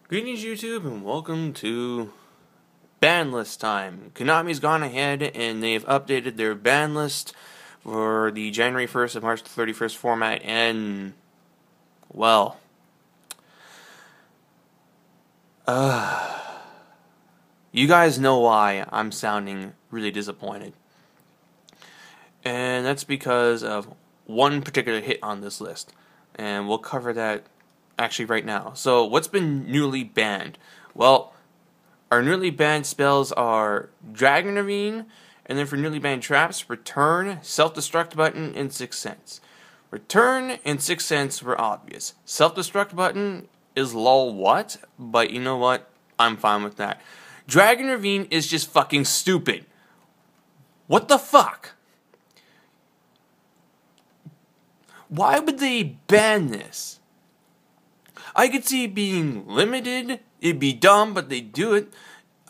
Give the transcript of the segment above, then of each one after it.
Greetings YouTube and welcome to Banlist time. Konami's gone ahead and they've updated their ban list for the January 1st and March 31st format, and well, you guys know why I'm sounding really disappointed. And that's because of one particular hit on this list. And we'll cover that actually right now. So what's been newly banned? Well, our newly banned spells are Dragunity, and then for newly banned traps, Return, Self-Destruct button, and Sixth Sense. Return and Sixth Sense were obvious. Self-Destruct button is lol what? But you know what? I'm fine with that. Dragunity is just fucking stupid. What the fuck? Why would they ban this? I could see it being limited. It'd be dumb, but they do it.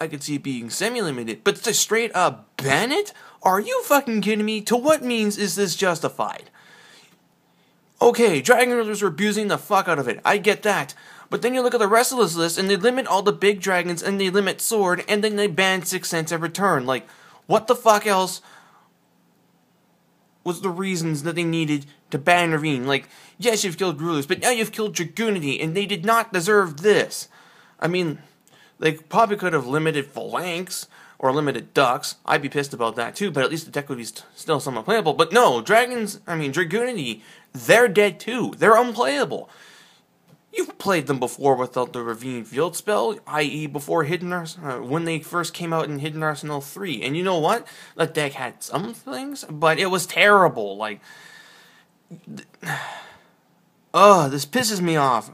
I could see it being semi-limited. But to straight up ban it? Are you fucking kidding me? To what means is this justified? Okay, Dragon Rulers are abusing the fuck out of it. I get that. But then you look at the rest of this list, and they limit all the big dragons, and they limit Sword, and then they ban Sixth Sense and Return. Like, what the fuck else was the reasons that they needed to ban Ravine? Like, yes, you've killed rulers, but now you've killed Dragunity, and they did not deserve this. I mean, they probably could have limited Phalanx or limited Ducks. I'd be pissed about that too, but at least the deck would be still somewhat playable. But no, Dragunity, they're dead too. They're unplayable. You've played them before without the Ravine field spell, i.e. before Hidden Arsenal, when they first came out in Hidden Arsenal 3. And you know what? The deck had some things, but it was terrible. Like, this pisses me off.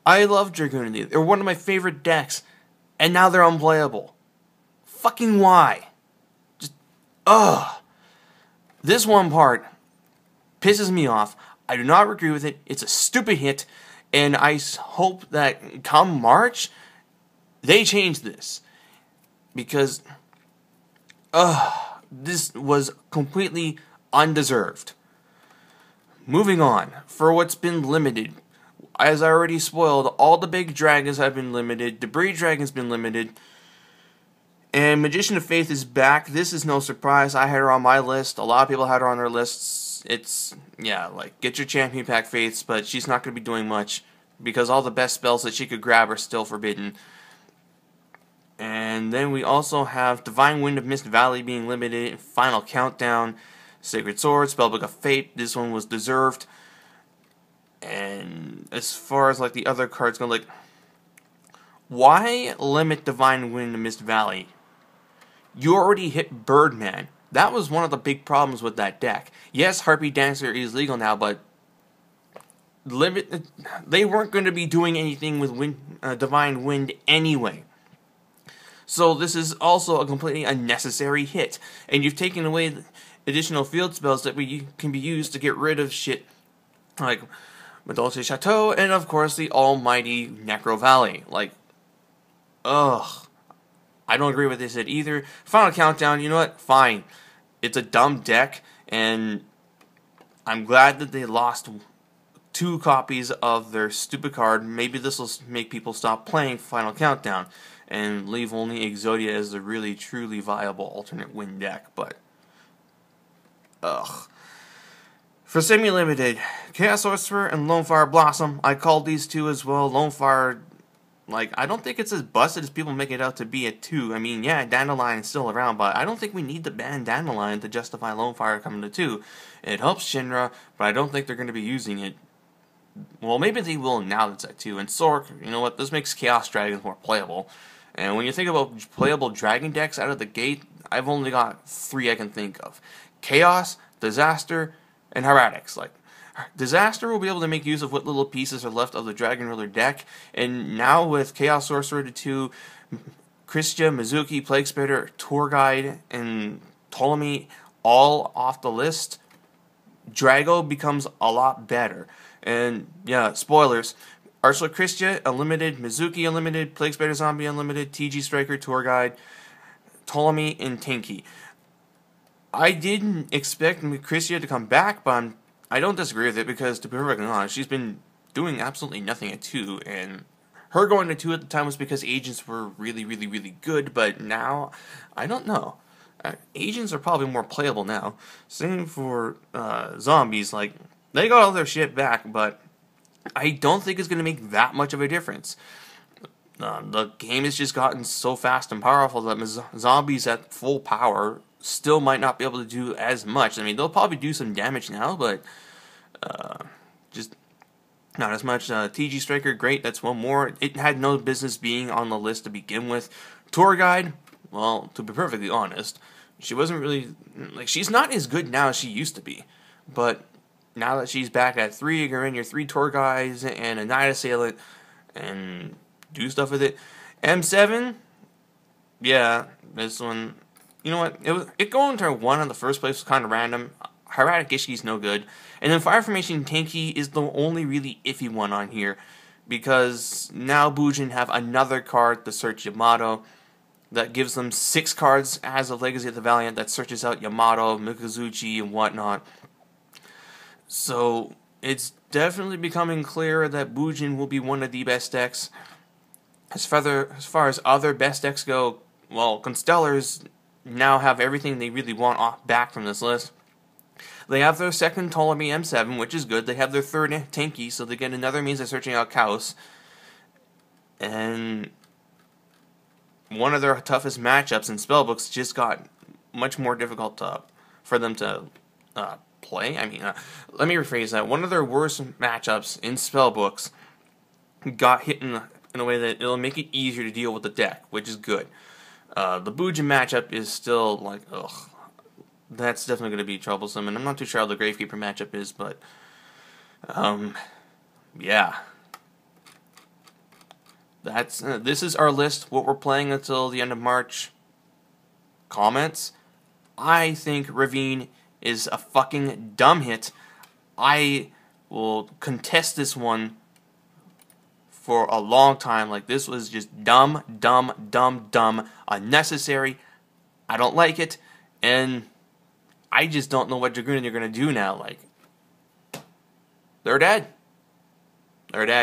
I love Dragunity. They're one of my favorite decks, and now they're unplayable. Fucking why? Just, This one part pisses me off. I do not agree with it. It's a stupid hit. And I hope that come March, they change this. Because, this was completely undeserved. Moving on, for what's been limited. As I already spoiled, all the big dragons have been limited. Debris Dragon's been limited. And Magician of Faith is back. This is no surprise. I had her on my list. A lot of people had her on their lists. It's, yeah, like, get your Champion Pack Faiths, but she's not going to be doing much because all the best spells that she could grab are still forbidden. And then we also have Divine Wind of Mist Valley being limited, Final Countdown, Sacred Sword, Spellbook of Fate. This one was deserved. And as far as, like, the other cards go, like, why limit Divine Wind of Mist Valley? You already hit Birdman. That was one of the big problems with that deck. Yes, Harpy Dancer is legal now, but they weren't going to be doing anything with Divine Wind anyway. So this is also a completely unnecessary hit. And you've taken away additional field spells that can be used to get rid of shit like Madolce Chateau and, of course, the almighty Necro Valley. Like, I don't agree with this hit either. Final Countdown, you know what? Fine. It's a dumb deck, and I'm glad that they lost 2 copies of their stupid card. Maybe this will make people stop playing Final Countdown and leave only Exodia as the really, truly viable alternate win deck, but for semi-limited, Chaos Sorcerer and Lonefire Blossom, I called these 2 as well. Lonefire, like, I don't think it's as busted as people make it out to be at 2. I mean, yeah, Dandelion is still around, but I don't think we need to ban Dandelion to justify Lonefire coming to 2. It helps Shinra, but I don't think they're going to be using it. Well, maybe they will now that it's at 2. And Sork, you know what, this makes Chaos Dragons more playable. And when you think about playable dragon decks out of the gate, I've only got 3 I can think of. Chaos, Disaster, and Heretics. Like, Disaster will be able to make use of what little pieces are left of the Dragon Ruler deck, and now with Chaos Sorcerer to 2, Christia, Mizuki, Plague Spitter, Tour Guide, and Ptolemy all off the list, Drago becomes a lot better. And yeah, spoilers. Ursula Christia, Unlimited, Mizuki, Unlimited, Plague Spitter Zombie, Unlimited, TG Striker, Tour Guide, Ptolemy, and Tinky. I didn't expect Christia to come back, but I don't disagree with it because, to be perfectly honest, she's been doing absolutely nothing at 2, and her going to 2 at the time was because agents were really, really, really good, but now, I don't know. Agents are probably more playable now. Same for zombies, like, they got all their shit back, but I don't think it's going to make that much of a difference. The game has just gotten so fast and powerful that zombies at full power still might not be able to do as much. I mean, they'll probably do some damage now, but just not as much. TG Striker, great, that's one more. It had no business being on the list to begin with. Tour Guide, well, to be perfectly honest, she wasn't really, like, she's not as good now as she used to be. But now that she's back at 3, you can run your 3 Tour Guides and a Night Assailant and do stuff with it. M7, yeah, this one, you know what, it going to 1 in the first place was kind of random. Hieratic Ishiki's no good. And then Fire Formation Tanky is the only really iffy one on here, because now Bujin have another card to search Yamato that gives them 6 cards as a Legacy of the Valiant that searches out Yamato, Mikazuchi, and whatnot. So it's definitely becoming clearer that Bujin will be one of the best decks. As far as other best decks go, well, Constellars now have everything they really want back from this list. They have their second Ptolemy M7, which is good. They have their third Tanky, so they get another means of searching out Chaos. And one of their toughest matchups in spellbooks just got much more difficult for them to play. I mean, let me rephrase that. One of their worst matchups in spellbooks got hit in a way that it'll make it easier to deal with the deck, which is good. The Bujin matchup is still like, ugh. That's definitely going to be troublesome, and I'm not too sure how the Gravekeeper matchup is, but, yeah. This is our list, what we're playing until the end of March. Comments? I think Ravine is a fucking dumb hit. I will contest this one for a long time. Like, this was just dumb, unnecessary. I don't like it, and I just don't know what Dragunity are going to do now. Like, they're dead. They're dead.